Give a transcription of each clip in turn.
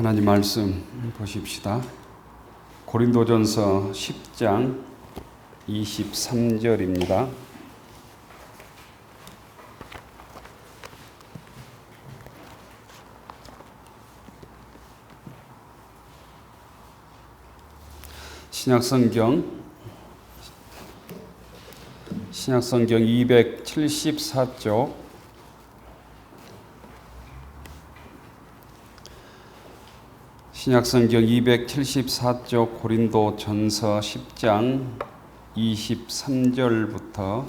하나님 말씀 보십시다. 고린도전서 10장 23절입니다. 신약성경 274쪽 신약성경 274쪽 고린도전서 10장 23절부터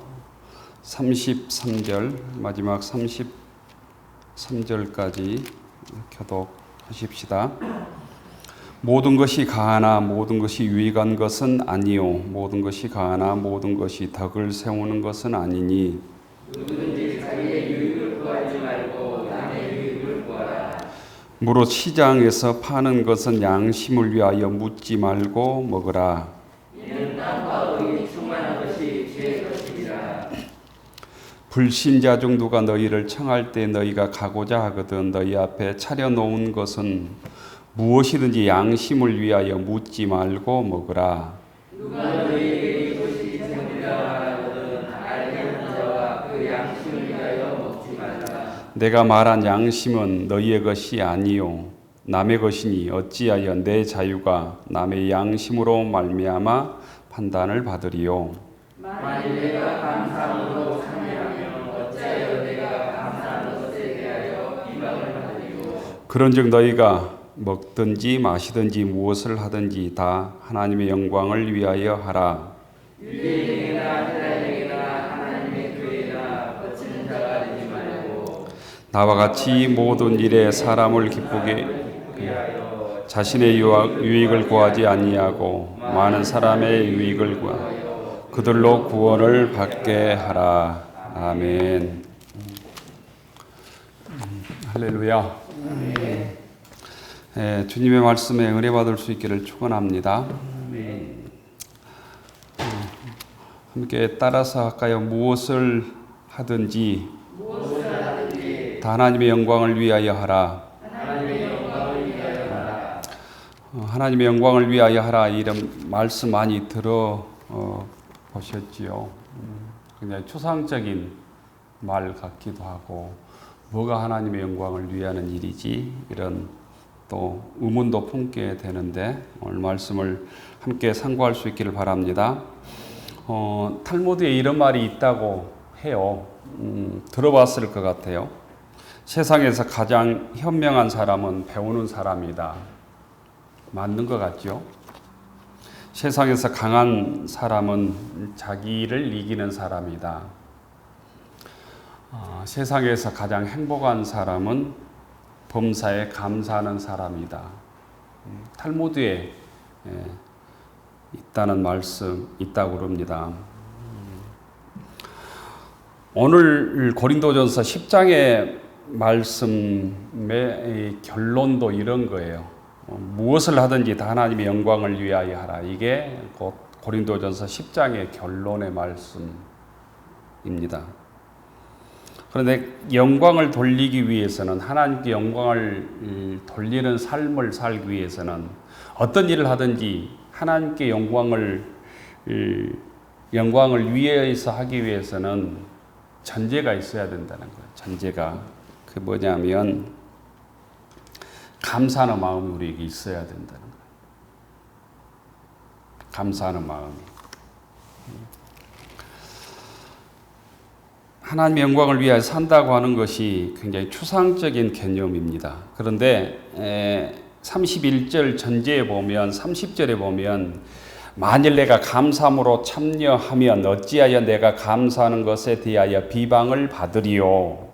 33절 마지막 33절까지 교독하십시다. 모든 것이 가하나 모든 것이 유익한 것은 아니요 모든 것이 가하나 모든 것이 덕을 세우는 것은 아니니 누구든지 자기의 유익을 구하지 말고 남의 유익을 구하라. 무릇 시장에서 파는 것은 양심을 위하여 묻지 말고 먹으라. 이는 땅과 의에 충만한 것이 주의 것이니라. 불신자 중 누가 너희를 청할 때 너희가 가고자 하거든 너희 앞에 차려놓은 것은 무엇이든지 양심을 위하여 묻지 말고 먹으라. 누가 너희에게 이것이 생물이라 하거든 알게 하는 자와 그 양심을 위하여 먹지 말라. 내가 말한 양심은 너희의 것이 아니요 남의 것이니 어찌하여 내 자유가 남의 양심으로 말미암아 판단을 받으리요. 만일 내가 감사함으로 참여하면 어찌하여 내가 감사하는 것에 대하여 비방을 받으리요. 그런즉 너희가 먹든지 마시든지 무엇을 하든지 다 하나님의 영광을 위하여 하라. 유대인에게나 헬라인에게나 하나님의 교회나 거치는 자가 되지 말고 나와 같이 모든 일에 사람을 기쁘게 하여 자신의 유익을 구하지 아니하고 많은 사람의 유익을 구하여 그들로 구원을 받게 하라. 아멘. 할렐루야. 주님의 말씀에 은혜 받을 수 있기를 축원합니다. 함께 따라서 할까요? 무엇을 하든지 다 하나님의 영광을 위하여 하라. 하나님의 영광을 위하여 하라. 이런 말씀 많이 들어 보셨지요. 굉장히 추상적인 말 같기도 하고 뭐가 하나님의 영광을 위하는 일이지? 이런 또 의문도 품게 되는데 오늘 말씀을 함께 상고할 수 있기를 바랍니다. 탈무드에 이런 말이 있다고 해요. 들어봤을 것 같아요. 세상에서 가장 현명한 사람은 배우는 사람이다. 맞는 것 같죠? 세상에서 강한 사람은 자기를 이기는 사람이다. 세상에서 가장 행복한 사람은 범사에 감사하는 사람이다. 탈무드에 있다는 말씀 있다고 그럽니다. 오늘 고린도전서 10장의 말씀의 결론도 이런 거예요. 무엇을 하든지 다 하나님의 영광을 위하여 하라. 이게 곧 고린도전서 10장의 결론의 말씀입니다. 그런데 영광을 돌리기 위해서는 위해서는 영광을 돌리는 삶을 살기 위해서는 어떤 일을 하든지 하나님께 영광을 위해서 하기 위해서는 전제가 있어야 된다는 거예요. 전제가 그 뭐냐면 감사하는 마음이 우리에게 있어야 된다는 거예요. 감사하는 마음이. 하나님의 영광을 위하여 산다고 하는 것이 굉장히 추상적인 개념입니다. 그런데 31절 전제에 보면 30절에 보면 만일 내가 감사함으로 참여하면 어찌하여 내가 감사하는 것에 대하여 비방을 받으리요.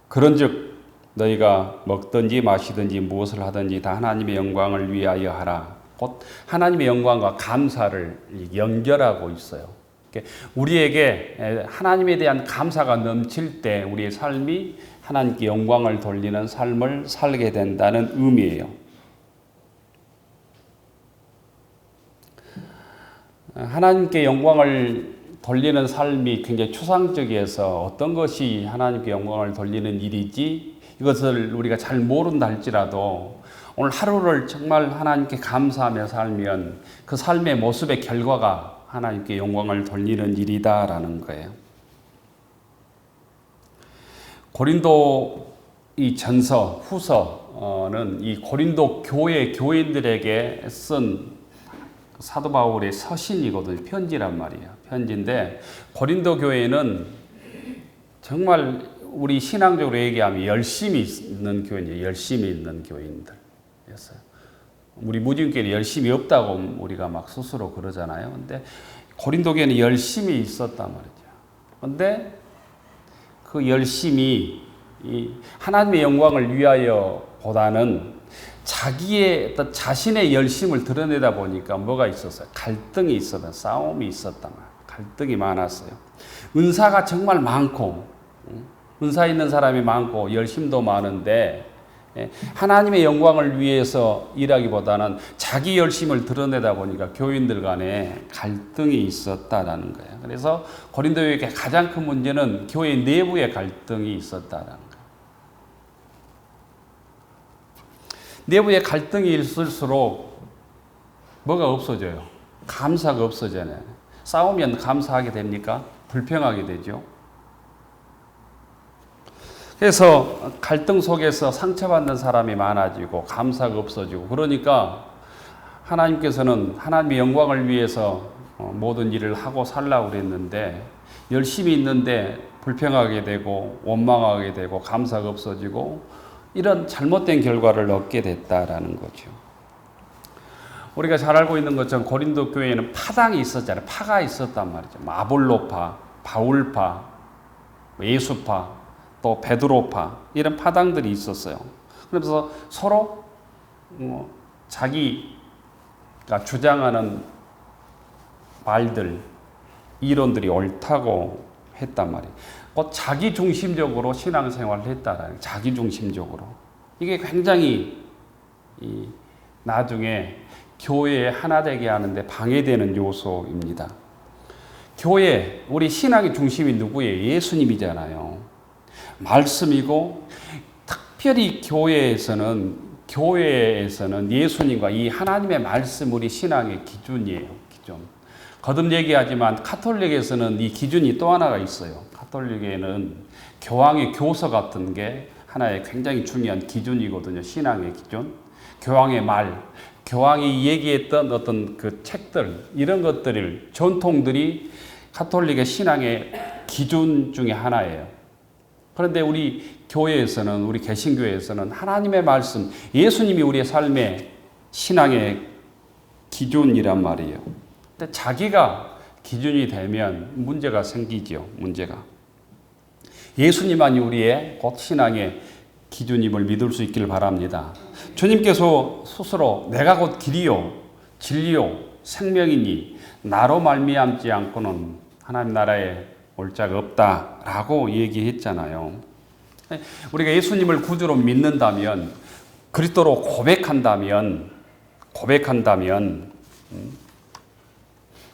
그런즉 너희가 먹든지 마시든지 무엇을 하든지 다 하나님의 영광을 위하여 하라. 곧 하나님의 영광과 감사를 연결하고 있어요. 우리에게 하나님에 대한 감사가 넘칠 때 우리의 삶이 하나님께 영광을 돌리는 삶을 살게 된다는 의미예요. 하나님께 영광을 돌리는 삶이 굉장히 추상적이어서 어떤 것이 하나님께 영광을 돌리는 일이지 이것을 우리가 잘 모른다 할지라도 오늘 하루를 정말 하나님께 감사하며 살면 그 삶의 모습의 결과가 하나님께 영광을 돌리는 일이다라는 거예요. 고린도 이 전서 후서는 이 고린도 교인들에게 쓴 사도 바울의 서신이거든요. 편지란 말이에요. 편지인데 고린도 교회는 정말 우리 신앙적으로 얘기하면 열심히 있는 교인이에요. 열심히 있는 교인들이었어요. 우리 무진교회는 열심히 없다고 우리가 막 스스로 그러잖아요. 근데 고린도 교회는 열심히 있었단 말이죠. 근데 그 열심히 하나님의 영광을 위하여 보다는 자기의 어떤 자신의 열심을 드러내다 보니까 뭐가 있었어요? 갈등이 있었다. 싸움이 있었단 말이에요. 갈등이 많았어요. 은사가 정말 많고 은사 있는 사람이 많고 열심도 많은데 하나님의 영광을 위해서 일하기보다는 자기 열심을 드러내다 보니까 교인들 간에 갈등이 있었다라는 거예요. 그래서 고린도교회의 가장 큰 문제는 교회 내부의 갈등이 있었다라는 거예요. 내부에 갈등이 있을수록 뭐가 없어져요? 감사가 없어져요. 싸우면 감사하게 됩니까? 불평하게 되죠. 그래서 갈등 속에서 상처받는 사람이 많아지고 감사가 없어지고 그러니까 하나님께서는 하나님의 영광을 위해서 모든 일을 하고 살라고 그랬는데 열심히 있는데 불평하게 되고 원망하게 되고 감사가 없어지고 이런 잘못된 결과를 얻게 됐다라는 거죠. 우리가 잘 알고 있는 것처럼 고린도 교회에는 파당이 있었잖아요. 파가 있었단 말이죠. 아볼로파, 바울파, 예수파, 또 베드로파 이런 파당들이 있었어요. 그래서 서로 자기가 주장하는 말들, 이론들이 옳다고 했단 말이에요. 곧 자기 중심적으로 신앙생활을 했다라는 자기 중심적으로 이게 굉장히 나중에 교회에 하나 되게 하는데 방해되는 요소입니다. 교회 우리 신앙의 중심이 누구예요? 예수님이잖아요. 말씀이고 특별히 교회에서는 예수님과 이 하나님의 말씀 우리 신앙의 기준이에요. 기준. 거듭 얘기하지만 카톨릭에서는 이 기준이 또 하나가 있어요. 카톨릭에는 교황의 교서 같은 게 하나의 굉장히 중요한 기준이거든요. 신앙의 기준. 교황의 말, 교황이 얘기했던 어떤 그 책들, 이런 것들을, 전통들이 카톨릭의 신앙의 기준 중에 하나예요. 그런데 우리 교회에서는, 우리 개신교회에서는 하나님의 말씀, 예수님이 우리의 삶의 신앙의 기준이란 말이에요. 근데 자기가 기준이 되면 문제가 생기죠. 문제가. 예수님만이 우리의 곧 신앙의 기준임을 믿을 수 있기를 바랍니다. 주님께서 스스로 내가 곧 길이요 진리요 생명이니 나로 말미암지 않고는 하나님 나라에 올 자가 없다라고 얘기했잖아요. 우리가 예수님을 구주로 믿는다면, 그리스도로 고백한다면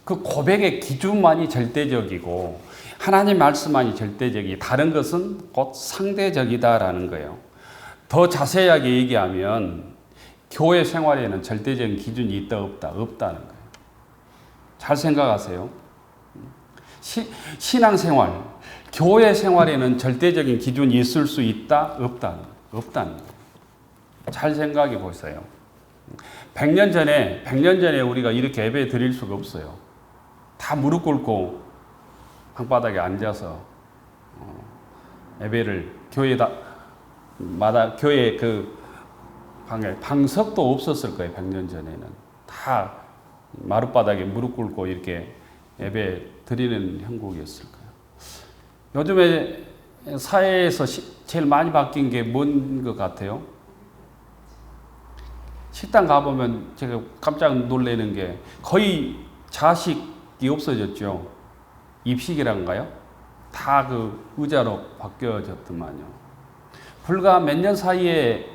그 고백의 기준만이 절대적이고 하나님 말씀만이 절대적이, 다른 것은 곧 상대적이다라는 거예요. 더 자세하게 얘기하면 교회 생활에는 절대적인 기준이 있다 없다? 없다는 거예요. 잘 생각하세요. 신앙생활, 교회 생활에는 절대적인 기준이 있을 수 있다 없다는 거예요. 잘 생각해 보세요. 100년 전에 우리가 이렇게 예배 드릴 수가 없어요. 다 무릎 꿇고 방바닥에 앉아서 예배를 교회 그 방에 방석도 없었을 거예요. 100년 전에는 다 마룻바닥에 무릎 꿇고 이렇게 예배 드리는 형국이었을 거예요. 요즘에 사회에서 제일 많이 바뀐 게 뭔 것 같아요? 식당 가보면 제가 깜짝 놀라는 게 거의 자식이 없어졌죠. 입식이란가요? 다 그 의자로 바뀌어졌더만요. 불과 몇 년 사이에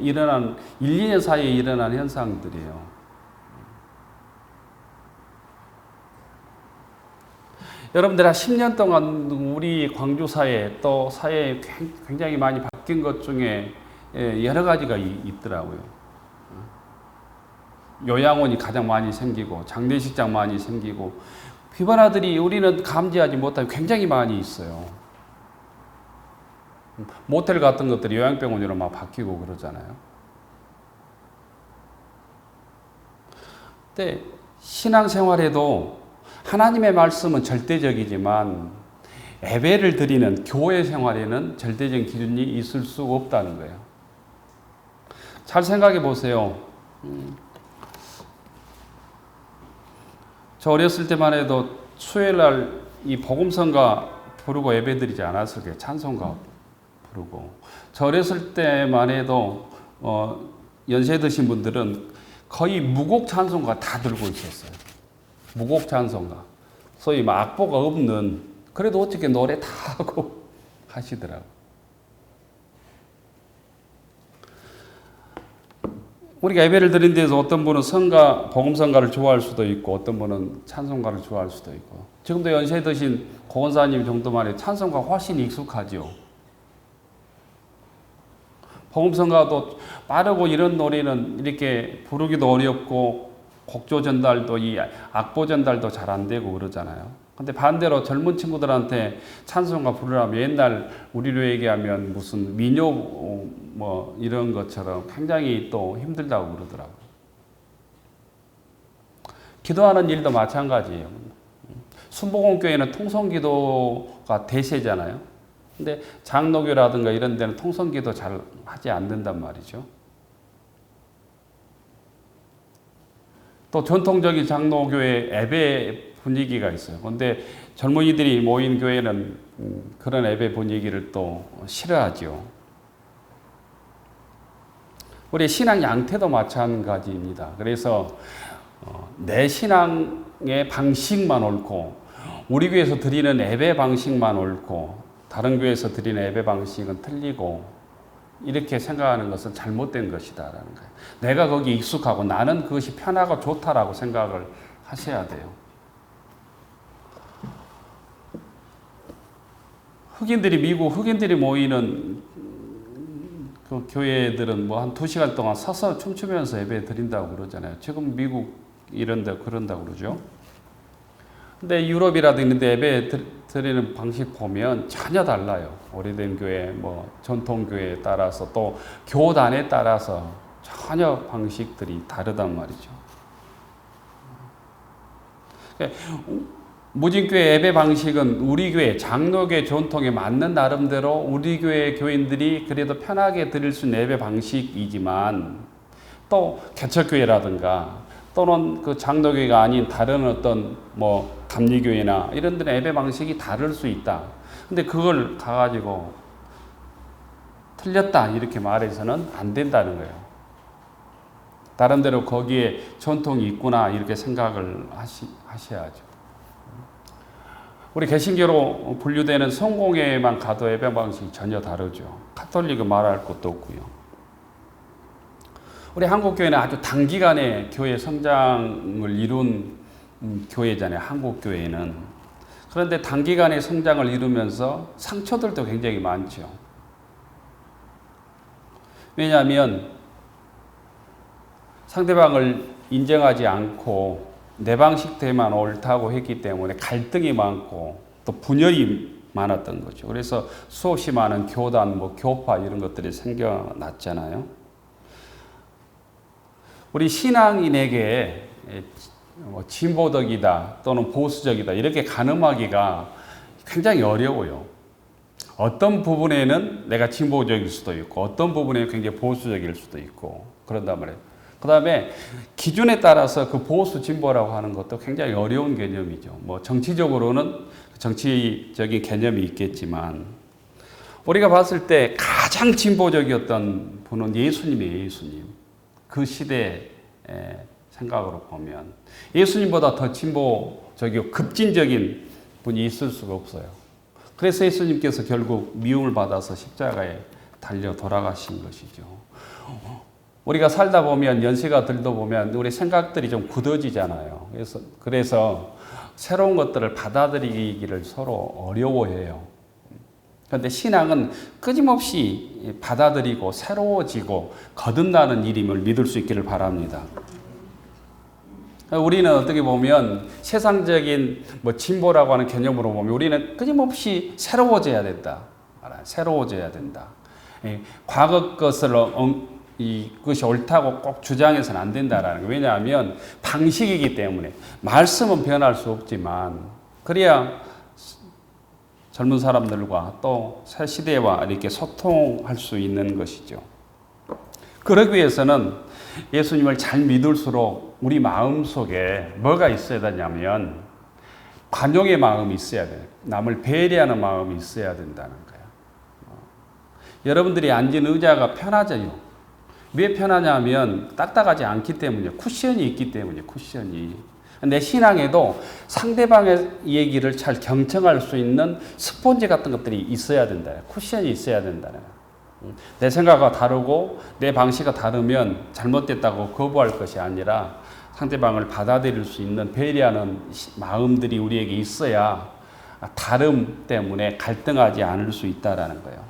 일어난, 1, 2년 사이에 일어난 현상들이에요. 여러분들 한 10년 동안 우리 광주 사회 또 사회에 굉장히 많이 바뀐 것 중에 여러 가지가 있더라고요. 요양원이 가장 많이 생기고 장례식장 많이 생기고 비바나들이 우리는 감지하지 못하고 굉장히 많이 있어요. 모텔 같은 것들이 요양병원으로 막 바뀌고 그러잖아요. 근데 신앙생활에도 하나님의 말씀은 절대적이지만 예배를 드리는 교회 생활에는 절대적인 기준이 있을 수 없다는 거예요. 잘 생각해 보세요. 저 어렸을 때만 해도 수요일날 이 복음성가 부르고 예배 드리지 않았을까요? 찬송가 부르고. 저 어렸을 때만 해도 연세 드신 분들은 거의 무곡 찬송가 다 들고 있었어요. 무곡 찬송가. 소위 악보가 없는, 그래도 어떻게 노래 다 하고 하시더라고요. 우리가 예배를 드린 데서 어떤 분은 복음성가를 좋아할 수도 있고 어떤 분은 찬송가를 좋아할 수도 있고, 지금도 연세 드신 고원사님 정도만 해도 찬송가 훨씬 익숙하죠. 복음성가도 빠르고 이런 노래는 이렇게 부르기도 어렵고 곡조 전달도 이 악보 전달도 잘 안 되고 그러잖아요. 근데 반대로 젊은 친구들한테 찬송가 부르라면 옛날 우리로 얘기하면 무슨 민요 뭐 이런 것처럼 굉장히 또 힘들다고 그러더라고요. 기도하는 일도 마찬가지예요. 순복음교회는 통성기도가 대세잖아요. 근데 장로교라든가 이런 데는 통성기도 잘 하지 않는단 말이죠. 또 전통적인 장로교회 예배 분위기가 있어요. 그런데 젊은이들이 모인 교회는 그런 예배 분위기를 또 싫어하죠. 우리 신앙 양태도 마찬가지입니다. 그래서 내 신앙의 방식만 옳고 우리 교회에서 드리는 예배 방식만 옳고 다른 교회에서 드리는 예배 방식은 틀리고 이렇게 생각하는 것은 잘못된 것이다라는 거예요. 내가 거기 익숙하고 나는 그것이 편하고 좋다라고 생각을 하셔야 돼요. 미국 흑인들이 모이는 그 교회들은 뭐 한 2시간 동안 서서 춤추면서 예배 드린다고 그러잖아요. 지금 미국 이런 데 그런다고 그러죠. 근데 유럽이라든가 이런 데 예배 드리는 방식 보면 전혀 달라요. 오래된 교회, 뭐 전통교회에 따라서 또 교단에 따라서 전혀 방식들이 다르단 말이죠. 무진교회 예배 방식은 우리 교회 장로교회 전통에 맞는 나름대로 우리 교회 교인들이 그래도 편하게 드릴 수 있는 예배 방식이지만 또 개척교회라든가 또는 그 장로교회가 아닌 다른 어떤 뭐 감리교회나 이런 데는 예배 방식이 다를 수 있다. 근데 그걸 가가지고 틀렸다 이렇게 말해서는 안 된다는 거예요. 나름대로 거기에 전통이 있구나 이렇게 생각을 하셔야죠. 우리 개신교로 분류되는 성공회만 가도 예배 방식이 전혀 다르죠. 가톨릭은 말할 것도 없고요. 우리 한국교회는 아주 단기간에 교회 성장을 이룬 교회잖아요. 한국교회는. 그런데 단기간에 성장을 이루면서 상처들도 굉장히 많죠. 왜냐하면 상대방을 인정하지 않고 내 방식대로만 옳다고 했기 때문에 갈등이 많고 또 분열이 많았던 거죠. 그래서 수없이 많은 교단, 뭐 교파 이런 것들이 생겨났잖아요. 우리 신앙인에게 진보적이다 또는 보수적이다 이렇게 가늠하기가 굉장히 어려워요. 어떤 부분에는 내가 진보적일 수도 있고 어떤 부분에는 굉장히 보수적일 수도 있고 그런단 말이에요. 그 다음에 기준에 따라서 그 보수 진보라고 하는 것도 굉장히 어려운 개념이죠. 뭐 정치적으로는 정치적인 개념이 있겠지만 우리가 봤을 때 가장 진보적이었던 분은 예수님이에요. 예수님. 그 시대의 생각으로 보면 예수님보다 더 진보적이고 급진적인 분이 있을 수가 없어요. 그래서 예수님께서 결국 미움을 받아서 십자가에 달려 돌아가신 것이죠. 우리가 살다 보면 연세가 들다 보면 우리 생각들이 좀 굳어지잖아요. 그래서 새로운 것들을 받아들이기를 서로 어려워해요. 그런데 신앙은 끊임없이 받아들이고 새로워지고 거듭나는 일임을 믿을 수 있기를 바랍니다. 우리는 어떻게 보면 세상적인 진보라고 하는 개념으로 보면 우리는 끊임없이 새로워져야 된다. 새로워져야 된다. 과거 것을 이것이 옳다고 꼭 주장해서는 안 된다라는 거예요. 왜냐하면 방식이기 때문에 말씀은 변할 수 없지만 그래야 젊은 사람들과 또 새 시대와 이렇게 소통할 수 있는 것이죠. 그러기 위해서는 예수님을 잘 믿을수록 우리 마음속에 뭐가 있어야 되냐면 관용의 마음이 있어야 돼요. 남을 배려하는 마음이 있어야 된다는 거예요. 여러분들이 앉은 의자가 편하죠. 왜 편하냐면 딱딱하지 않기 때문이에요. 쿠션이 있기 때문이에요. 쿠션이. 내 신앙에도 상대방의 얘기를 잘 경청할 수 있는 스폰지 같은 것들이 있어야 된다. 쿠션이 있어야 된다는 거예요. 내 생각과 다르고 내 방식과 다르면 잘못됐다고 거부할 것이 아니라 상대방을 받아들일 수 있는 배려하는 마음들이 우리에게 있어야 다름 때문에 갈등하지 않을 수 있다라는 거예요.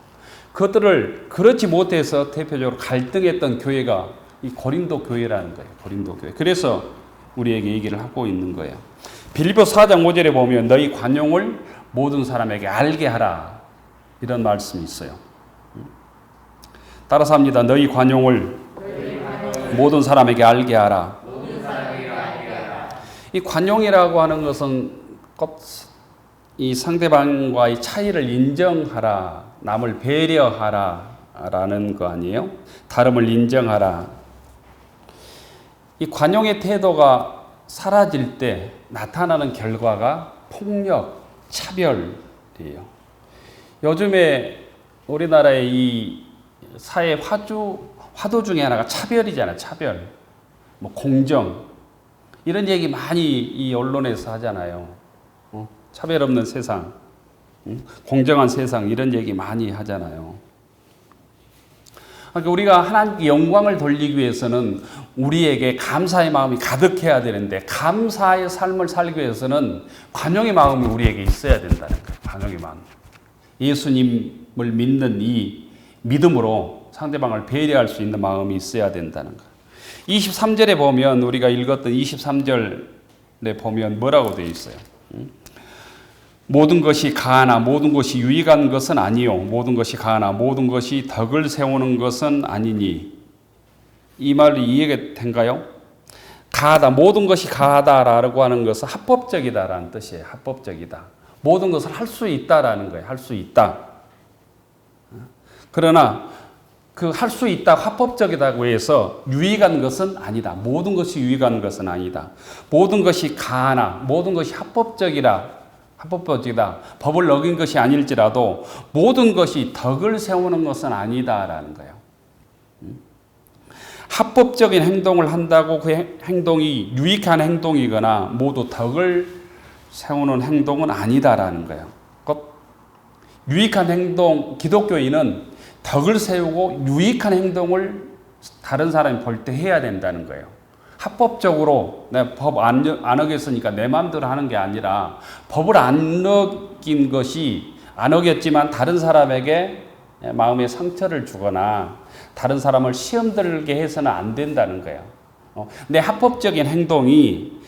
그것들을 그렇지 못해서 대표적으로 갈등했던 교회가 이 고린도 교회라는 거예요. 고린도 교회. 그래서 우리에게 얘기를 하고 있는 거예요. 빌립보 4장 5절에 보면 너희 관용을 모든 사람에게 알게 하라. 이런 말씀이 있어요. 따라서 합니다. 너희 관용을 모든 사람에게 알게 하라. 이 관용이라고 하는 것은 꼭 이 상대방과의 차이를 인정하라. 남을 배려하라. 라는 거 아니에요? 다름을 인정하라. 이 관용의 태도가 사라질 때 나타나는 결과가 폭력, 차별이에요. 요즘에 우리나라의 이 사회 화두 중에 하나가 차별이잖아요. 차별. 공정. 이런 얘기 많이 이 언론에서 하잖아요. 차별 없는 세상. 공정한 세상. 이런 얘기 많이 하잖아요. 그러니까 우리가 하나님께 영광을 돌리기 위해서는 우리에게 감사의 마음이 가득해야 되는데 감사의 삶을 살기 위해서는 관용의 마음이 우리에게 있어야 된다는 거예요. 관용의 마음. 예수님을 믿는 이 믿음으로 상대방을 배려할 수 있는 마음이 있어야 된다는 거예요. 23절에 보면 우리가 읽었던 23절에 보면 뭐라고 되어 있어요? 모든 것이 가하나 모든 것이 유익한 것은 아니요. 모든 것이 가하나 모든 것이 덕을 세우는 것은 아니니. 이 말이 이해가 된가요? 가하다. 모든 것이 가하다라고 하는 것은 합법적이다라는 뜻이에요. 합법적이다. 모든 것을 할 수 있다라는 거예요. 할 수 있다. 그러나 그 할 수 있다, 합법적이다고 해서 유익한 것은 아니다. 모든 것이 유익한 것은 아니다. 모든 것이 가하나 모든 것이 합법적이다. 법을 어긴 것이 아닐지라도 모든 것이 덕을 세우는 것은 아니다라는 거예요. 합법적인 행동을 한다고 그 행동이 유익한 행동이거나 모두 덕을 세우는 행동은 아니다라는 거예요. 유익한 행동, 기독교인은 덕을 세우고 유익한 행동을 다른 사람이 볼 때 해야 된다는 거예요. 합법적으로 내가 법 안 어겼으니까 내 마음대로 하는 게 아니라 법을 안 어긴 것이 안 어겼지만 다른 사람에게 마음의 상처를 주거나 다른 사람을 시험 들게 해서는 안 된다는 거예요. 내 합법적인 행동이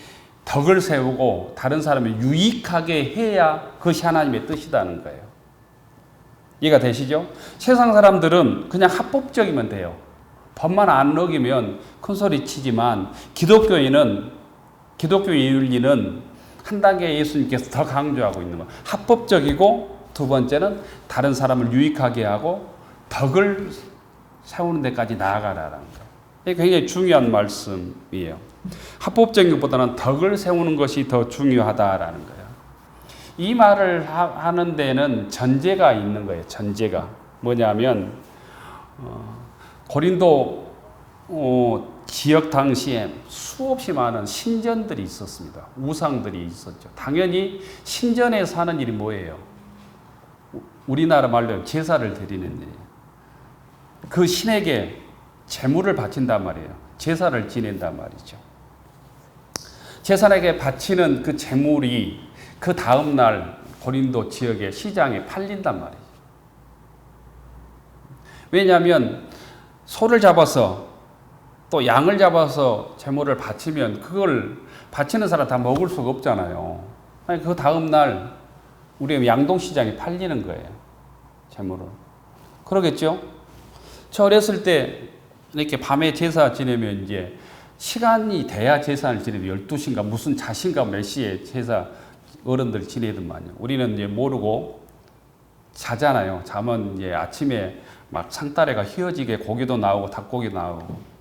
덕을 세우고 다른 사람을 유익하게 해야 그것이 하나님의 뜻이라는 거예요. 이해가 되시죠? 세상 사람들은 그냥 합법적이면 돼요. 법만 안 어기면 큰 소리 치지만 기독교인은 기독교의 윤리는 한 단계 예수님께서 더 강조하고 있는 거예요. 합법적이고 두 번째는 다른 사람을 유익하게 하고 덕을 세우는 데까지 나아가라는 거예요. 이게 굉장히 중요한 말씀이에요. 합법적인 것보다는 덕을 세우는 것이 더 중요하다라는 거예요. 이 말을 하는 데는 전제가 있는 거예요. 전제가 뭐냐면 고린도 지역 당시에 수없이 많은 신전들이 있었습니다. 우상들이 있었죠. 당연히 신전에서 하는 일이 뭐예요? 우리나라 말로 제사를 드리는 일이에요. 그 신에게 제물을 바친단 말이에요. 제사를 지낸단 말이죠. 제사에게 바치는 그 제물이 그 다음날 고린도 지역의 시장에 팔린단 말이에요. 왜냐하면 소를 잡아서 또 양을 잡아서 제물을 바치면 그걸 바치는 사람 다 먹을 수가 없잖아요. 아니, 그 다음날 우리 양동시장에 팔리는 거예요. 제물을. 그러겠죠? 저 어렸을 때 이렇게 밤에 제사 지내면 이제 시간이 돼야 제사를 지내면 12시인가 무슨 자신가 몇 시에 제사 어른들 지내더만요. 우리는 이제 모르고 자잖아요. 자면 이제 아침에 막 상다리가 휘어지게 고기도 나오고 닭고기 나오고.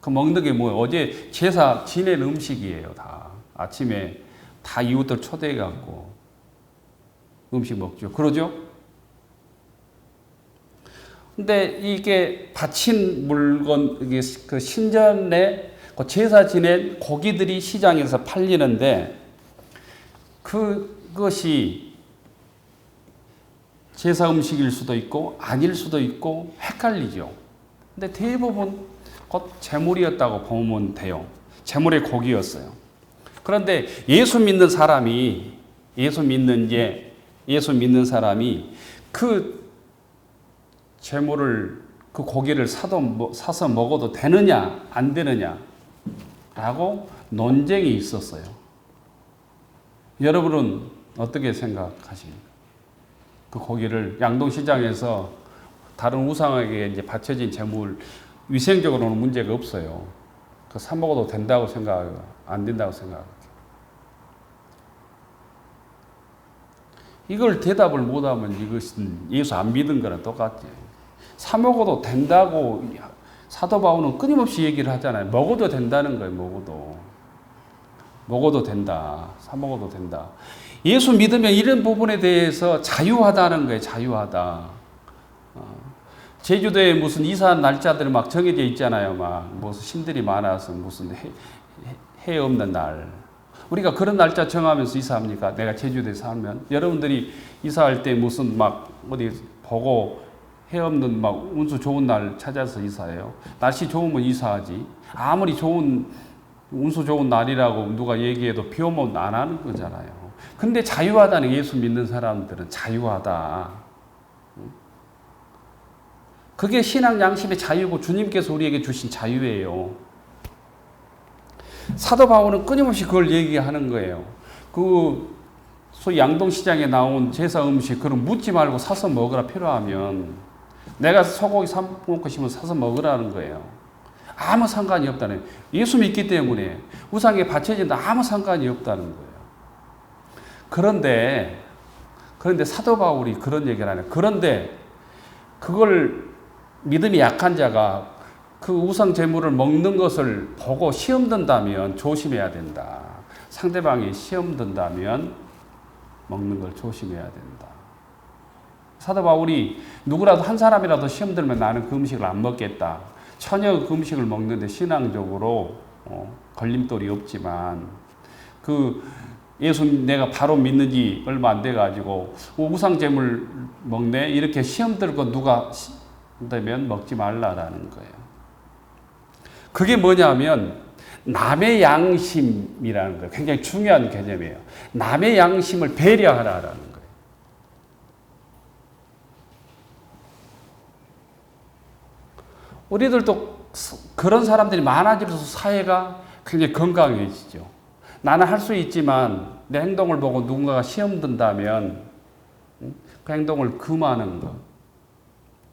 그 먹는 게 뭐예요? 어제 제사 지낸 음식이에요, 다. 아침에 다 이웃들 초대해갖고 음식 먹죠. 그러죠? 근데 이게 바친 물건, 이게 그 신전에 그 제사 지낸 고기들이 시장에서 팔리는데 그것이 제사 음식일 수도 있고 아닐 수도 있고 헷갈리죠. 근데 대부분 곧 제물이었다고 보면 돼요. 제물의 고기였어요. 그런데 예수 믿는 사람이 그 제물을 그 고기를 사서 먹어도 되느냐 안 되느냐라고 논쟁이 있었어요. 여러분은 어떻게 생각하십니까? 그 고기를 양동시장에서 다른 우상에게 이제 바쳐진 제물 위생적으로는 문제가 없어요. 그 사 먹어도 된다고 생각하고 안 된다고 생각해요. 이걸 대답을 못하면 이것은 예수 안 믿은 거랑 똑같지. 사 먹어도 된다고 사도 바울은 끊임없이 얘기를 하잖아요. 먹어도 된다는 거예요. 먹어도 된다. 사 먹어도 된다. 예수 믿으면 이런 부분에 대해서 자유하다는 거예요. 자유하다. 제주도에 무슨 이사한 날짜들이 막 정해져 있잖아요. 막 무슨 신들이 많아서 무슨 해 없는 날. 우리가 그런 날짜 정하면서 이사합니까? 내가 제주도에 살면 여러분들이 이사할 때 무슨 막 어디 보고 해 없는 막 운수 좋은 날 찾아서 이사해요. 날씨 좋으면 이사하지. 아무리 운수 좋은 날이라고 누가 얘기해도 비 오면 안 하는 거잖아요. 근데 자유하다는 예수 믿는 사람들은 자유하다. 그게 신앙 양심의 자유고 주님께서 우리에게 주신 자유예요. 사도 바울은 끊임없이 그걸 얘기하는 거예요. 소위 양동시장에 나온 제사 음식, 그럼 묻지 말고 사서 먹으라 필요하면 내가 소고기 사 먹고 싶으면 사서 먹으라는 거예요. 아무 상관이 없다는 거예요. 예수 믿기 때문에 우상에 바쳐진다 아무 상관이 없다는 거예요. 그런데 사도 바울이 그런 얘기를 하네요. 그런데 그걸 믿음이 약한 자가 그 우상 제물을 먹는 것을 보고 시험 든다면 조심해야 된다. 상대방이 시험 든다면 먹는 걸 조심해야 된다. 사도 바울이 누구라도 한 사람이라도 시험 들면 나는 그 음식을 안 먹겠다. 전혀 그 음식을 먹는데 신앙적으로 걸림돌이 없지만 예수 내가 바로 믿는 지 얼마 안 돼가지고 우상 제물 먹네 이렇게 시험 들고 누가 되면 먹지 말라라는 거예요. 그게 뭐냐면 남의 양심이라는 거예요. 굉장히 중요한 개념이에요. 남의 양심을 배려하라라는 거예요. 우리들도 그런 사람들이 많아질수록 사회가 굉장히 건강해지죠. 나는 할 수 있지만 내 행동을 보고 누군가가 시험 든다면 그 행동을 금하는 것,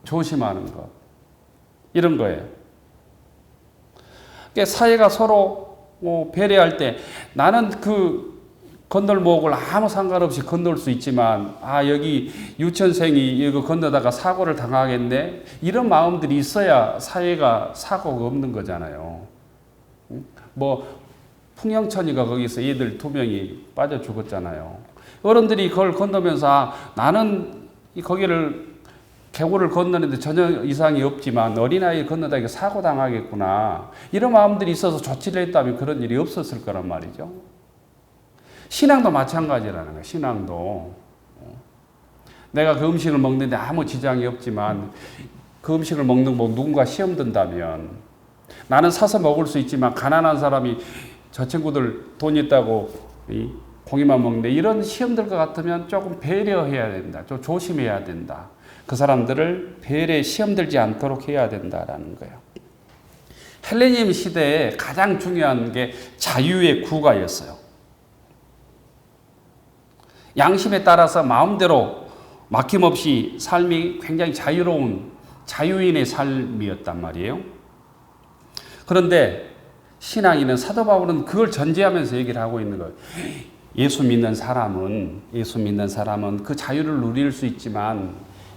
조심하는 것, 이런 거예요. 그러니까 사회가 서로 배려할 때 나는 그 건널목을 아무 상관없이 건널 수 있지만 여기 유치원생이 이거 건너다가 사고를 당하겠네 이런 마음들이 있어야 사회가 사고가 없는 거잖아요. 풍영천이가 거기서 애들 2명이 빠져 죽었잖아요. 어른들이 그걸 건너면서 나는 거기를 계곡을 건너는데 전혀 이상이 없지만 어린아이 건너다가 사고 당하겠구나 이런 마음들이 있어서 조치를 했다면 그런 일이 없었을 거란 말이죠. 신앙도 마찬가지라는 거예요. 신앙도 내가 그 음식을 먹는데 아무 지장이 없지만 그 음식을 먹는 거 누군가 시험 든다면 나는 사서 먹을 수 있지만 가난한 사람이 저 친구들 돈 있다고 고기만 먹는데 이런 시험 들 것 같으면 조금 배려해야 된다. 좀 조심해야 된다. 그 사람들을 배려에 시험 들지 않도록 해야 된다라는 거예요. 헬레니즘 시대에 가장 중요한 게 자유의 구가였어요. 양심에 따라서 마음대로 막힘없이 삶이 굉장히 자유로운 자유인의 삶이었단 말이에요. 그런데 신앙인은 사도 바울은 그걸 전제하면서 얘기를 하고 있는 거예요. 예수 믿는 사람은 그 자유를 누릴 수 있지만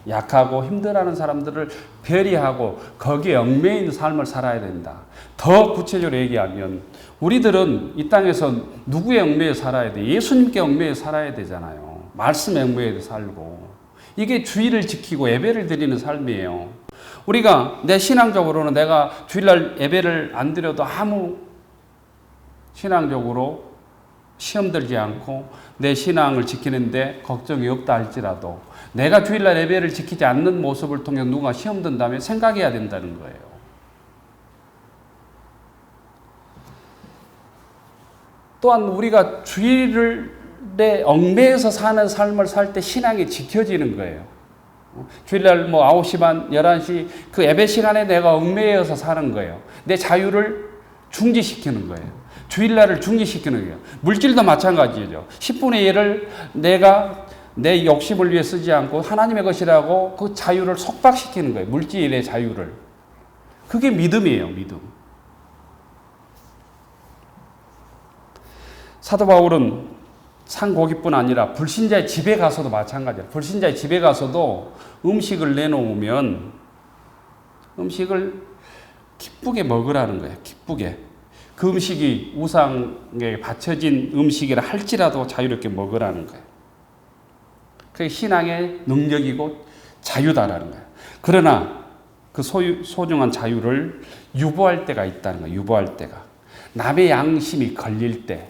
약하고 힘들어하는 사람들을 배려하고 거기에 얽매여 있는 삶을 살아야 된다. 더 구체적으로 얘기하면 우리들은 이 땅에서 누구에 얽매여 살아야 돼? 예수님께 얽매여 살아야 되잖아요. 말씀에 얽매여 살고. 이게 주의를 지키고 예배를 드리는 삶이에요. 우리가 내 신앙적으로는 내가 주일날 예배를 안 드려도 아무 신앙적으로 시험 들지 않고 내 신앙을 지키는데 걱정이 없다 할지라도 내가 주일날 예배를 지키지 않는 모습을 통해 누가 시험 든다면 생각해야 된다는 거예요. 또한 우리가 주일에 얽매여서 사는 삶을 살 때 신앙이 지켜지는 거예요. 주일날 9시 반, 11시 그 예배 시간에 내가 얽매여서 사는 거예요. 내 자유를 중지시키는 거예요. 주일날을 중지시키는 거예요. 물질도 마찬가지죠. 10분의 1을 내가 내 욕심을 위해 쓰지 않고 하나님의 것이라고 그 자유를 속박시키는 거예요. 물질의 자유를. 그게 믿음이에요. 믿음. 사도 바울은 상고기뿐 아니라 불신자의 집에 가서도 마찬가지예요. 불신자의 집에 가서도 음식을 내놓으면 음식을 기쁘게 먹으라는 거예요. 기쁘게. 그 음식이 우상에 바쳐진 음식이라 할지라도 자유롭게 먹으라는 거예요. 그게 신앙의 능력이고 자유다라는 거예요. 그러나 그 소중한 자유를 유보할 때가 있다는 거예요. 유보할 때가. 남의 양심이 걸릴 때.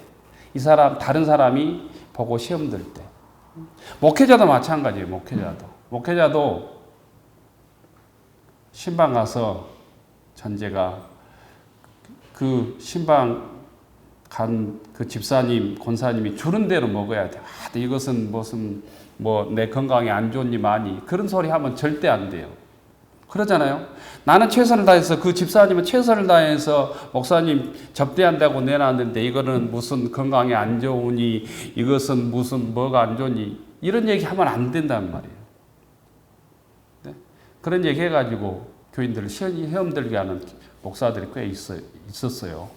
이 사람, 다른 사람이 보고 시험 들 때. 목회자도 마찬가지예요. 목회자도 신방 가서 전제가 그 신방 간 그 집사님, 권사님이 주는 대로 먹어야 돼. 이것은 무슨 내 건강에 안 좋니 많이 그런 소리 하면 절대 안 돼요. 그러잖아요. 나는 최선을 다해서 그 집사님은 최선을 다해서 목사님 접대한다고 내놨는데 이거는 무슨 건강에 안 좋으니 이것은 무슨 뭐가 안 좋니 이런 얘기 하면 안 된단 말이에요. 네? 그런 얘기 해가지고 교인들을 시험 들게 하는 목사들이 꽤 있었어요.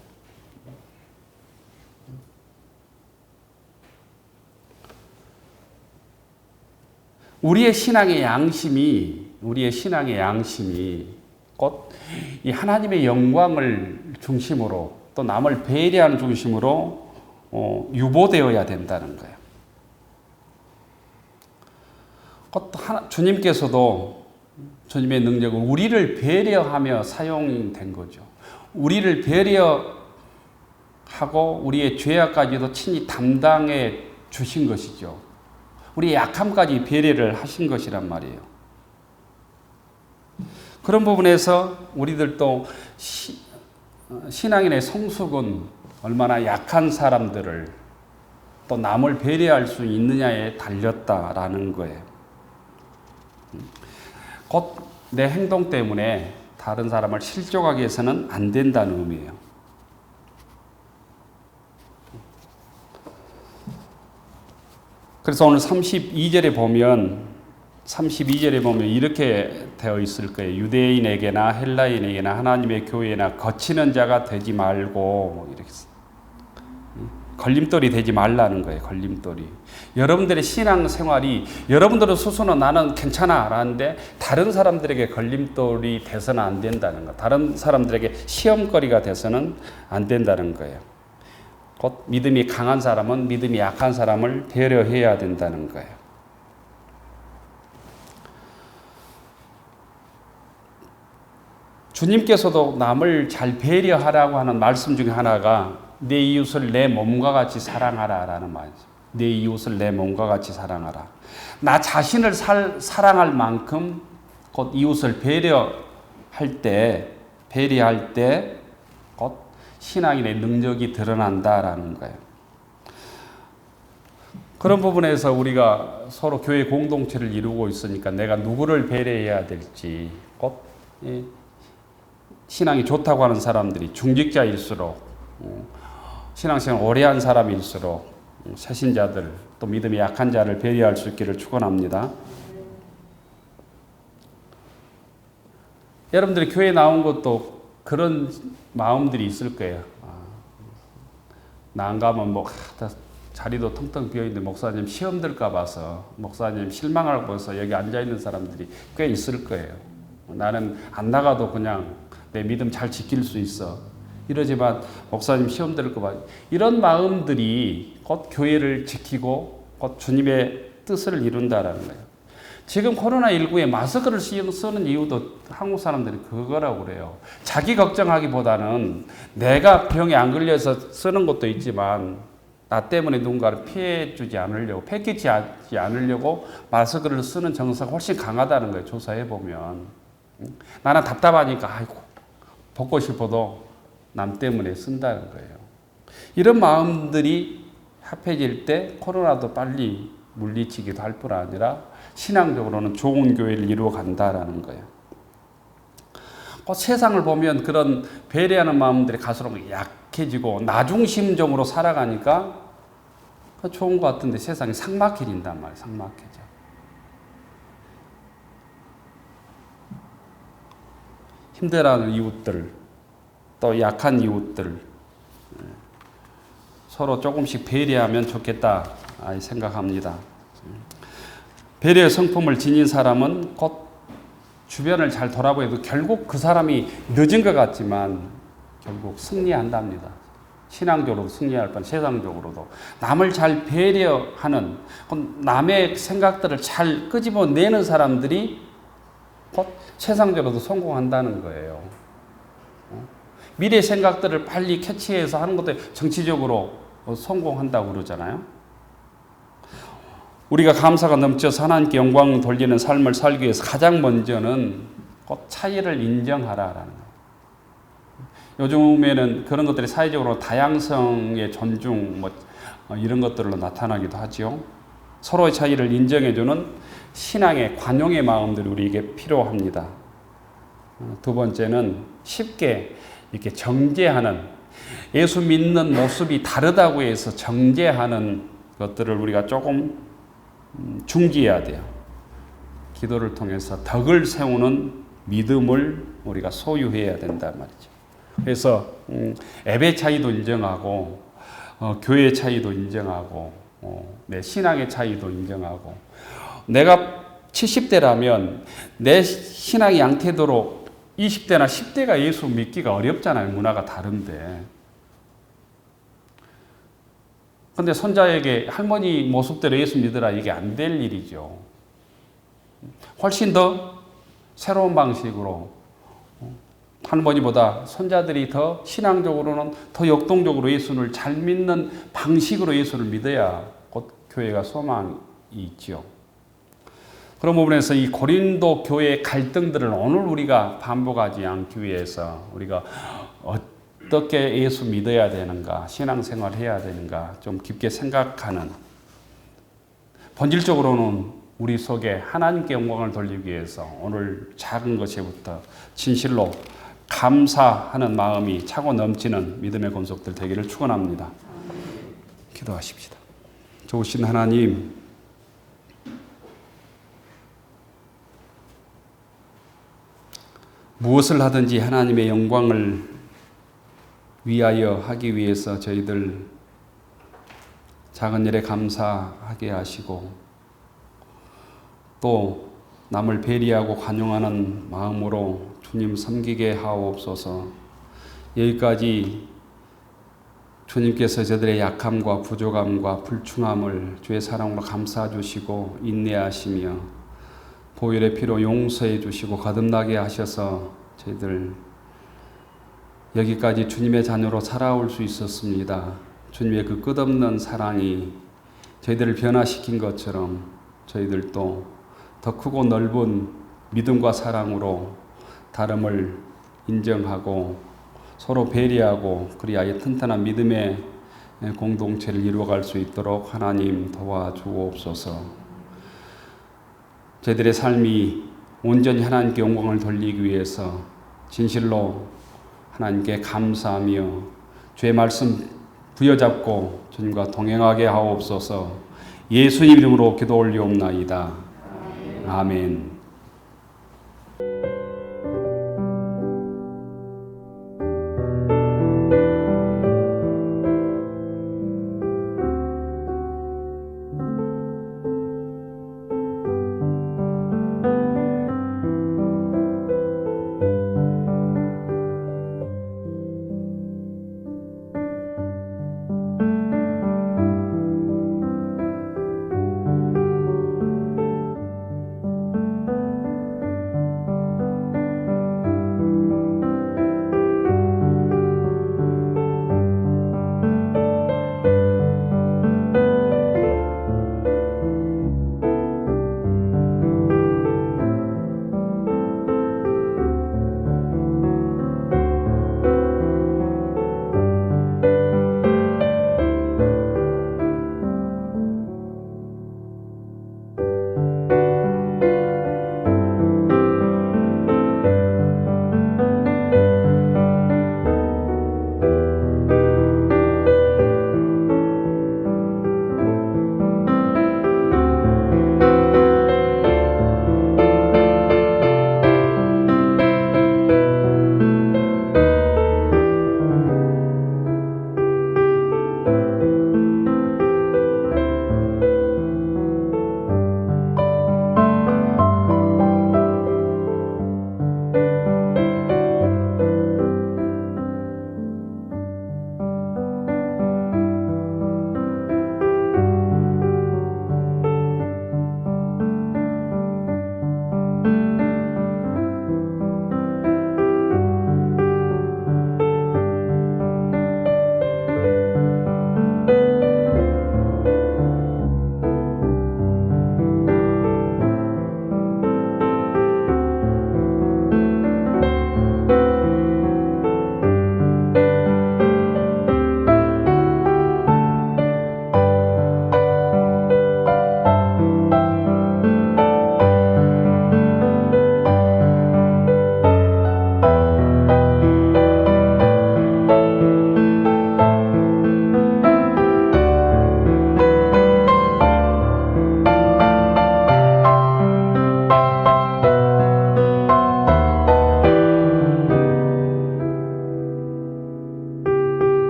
우리의 신앙의 양심이 곧 이 하나님의 영광을 중심으로 또 남을 배려하는 중심으로 유보되어야 된다는 거예요. 곧 주님께서도 주님의 능력은 우리를 배려하며 사용된 거죠. 우리를 배려하고 우리의 죄악까지도 친히 담당해 주신 것이죠. 우리의 약함까지 배려를 하신 것이란 말이에요. 그런 부분에서 우리들도 신앙인의 성숙은 얼마나 약한 사람들을 또 남을 배려할 수 있느냐에 달렸다라는 거예요. 곧 내 행동 때문에 다른 사람을 실족하게 해서는 안 된다는 의미예요. 그래서 오늘 32절에 보면 이렇게 되어 있을 거예요. 유대인에게나 헬라인에게나 하나님의 교회나 거치는 자가 되지 말고 이렇게 걸림돌이 되지 말라는 거예요. 걸림돌이. 여러분들의 신앙생활이 여러분들은 스스로 나는 괜찮아 라는데 다른 사람들에게 걸림돌이 돼서는 안 된다는 거. 다른 사람들에게 시험거리가 돼서는 안 된다는 거예요. 곧 믿음이 강한 사람은 믿음이 약한 사람을 배려해야 된다는 거예요. 주님께서도 남을 잘 배려하라고 하는 말씀 중에 하나가 내 이웃을 내 몸과 같이 사랑하라라는 말이죠. 내 이웃을 내 몸과 같이 사랑하라. 나 자신을 사랑할 만큼 곧 이웃을 배려할 때 곧 신앙인의 능력이 드러난다라는 거예요. 그런 부분에서 우리가 서로 교회 공동체를 이루고 있으니까 내가 누구를 배려해야 될지 꼭 신앙이 좋다고 하는 사람들이 중직자일수록 신앙생활 오래 한 사람일수록 새신자들 또 믿음이 약한 자를 배려할 수 있기를 축원합니다. 여러분들이 교회 나온 것도 그런 마음들이 있을 거예요. 나 안 가면 자리도 텅텅 비어있는데 목사님 시험 들까 봐서 목사님 실망할 거서 여기 앉아있는 사람들이 꽤 있을 거예요. 나는 안 나가도 그냥 내 믿음 잘 지킬 수 있어. 이러지만 목사님 시험 들까 봐. 이런 마음들이 곧 교회를 지키고 곧 주님의 뜻을 이룬다라는 거예요. 지금 코로나19에 마스크를 쓰는 이유도 한국 사람들이 그거라고 그래요. 자기 걱정하기보다는 내가 병에 안 걸려서 쓰는 것도 있지만 나 때문에 누군가를 피해 주지 않으려고, 패키지 않으려고 마스크를 쓰는 정서가 훨씬 강하다는 거예요. 조사해 보면. 나는 답답하니까 아이고 벗고 싶어도 남 때문에 쓴다는 거예요. 이런 마음들이 합해질 때 코로나도 빨리 물리치기도 할 뿐 아니라 신앙적으로는 좋은 교회를 이루어 간다라는 거예요. 세상을 보면 그런 배려하는 마음들이 갈수록 약해지고 나중심적으로 살아가니까 좋은 것 같은데 세상이 삭막해진단 말이에요. 삭막해져. 힘들어하는 이웃들, 또 약한 이웃들 서로 조금씩 배려하면 좋겠다 생각합니다. 배려의 성품을 지닌 사람은 곧 주변을 잘 돌아보여도 결국 그 사람이 늦은 것 같지만 결국 승리한답니다. 신앙적으로도 승리할 뻔 세상적으로도 남을 잘 배려하는 남의 생각들을 잘 끄집어내는 사람들이 곧 세상적으로도 성공한다는 거예요. 미래 생각들을 빨리 캐치해서 하는 것도 정치적으로 성공한다고 그러잖아요. 우리가 감사가 넘쳐서 하나님께 영광 돌리는 삶을 살기 위해서 가장 먼저는 꼭 차이를 인정하라라는 거예요. 요즘에는 그런 것들이 사회적으로 다양성의 존중 이런 것들로 나타나기도 하죠. 서로의 차이를 인정해주는 신앙의 관용의 마음들이 우리에게 필요합니다. 두 번째는 쉽게 이렇게 정죄하는 예수 믿는 모습이 다르다고 해서 정죄하는 것들을 우리가 조금 중지해야 돼요. 기도를 통해서 덕을 세우는 믿음을 우리가 소유해야 된단 말이죠. 그래서 예배 차이도 인정하고 교회 차이도 인정하고 내 신앙의 차이도 인정하고 내가 70대라면 내 신앙의 양태도로 20대나 10대가 예수 믿기가 어렵잖아요. 문화가 다른데. 근데 손자에게 할머니 모습대로 예수 믿으라 이게 안 될 일이죠. 훨씬 더 새로운 방식으로 할머니보다 손자들이 더 신앙적으로는 더 역동적으로 예수를 잘 믿는 방식으로 예수를 믿어야 곧 교회가 소망이 있죠. 그런 부분에서 이 고린도 교회의 갈등들을 오늘 우리가 반복하지 않기 위해서 우리가 어떻게 예수 믿어야 되는가, 신앙생활 해야 되는가 좀 깊게 생각하는, 본질적으로는 우리 속에 하나님께 영광을 돌리기 위해서 오늘 작은 것에부터 진실로 감사하는 마음이 차고 넘치는 믿음의 권속들 되기를 축원합니다. 기도하십시다. 좋으신 하나님, 무엇을 하든지 하나님의 영광을 위하여 하기 위해서 저희들 작은 일에 감사하게 하시고 또 남을 배려하고 관용하는 마음으로 주님 섬기게 하옵소서. 여기까지 주님께서 저들의 약함과 부족함과 불충함을 주의 사랑으로 감싸 주시고 인내하시며 보혈의 피로 용서해 주시고 거듭나게 하셔서 저희들 여기까지 주님의 자녀로 살아올 수 있었습니다. 주님의 그 끝없는 사랑이 저희들을 변화시킨 것처럼 저희들도 더 크고 넓은 믿음과 사랑으로 다름을 인정하고 서로 배려하고 그리하여 튼튼한 믿음의 공동체를 이루어갈 수 있도록 하나님 도와주옵소서. 저희들의 삶이 온전히 하나님께 영광을 돌리기 위해서 진실로 하나님께 감사하며 주의 말씀 부여잡고 주님과 동행하게 하옵소서. 예수님 이름으로 기도 올리옵나이다. 아멘.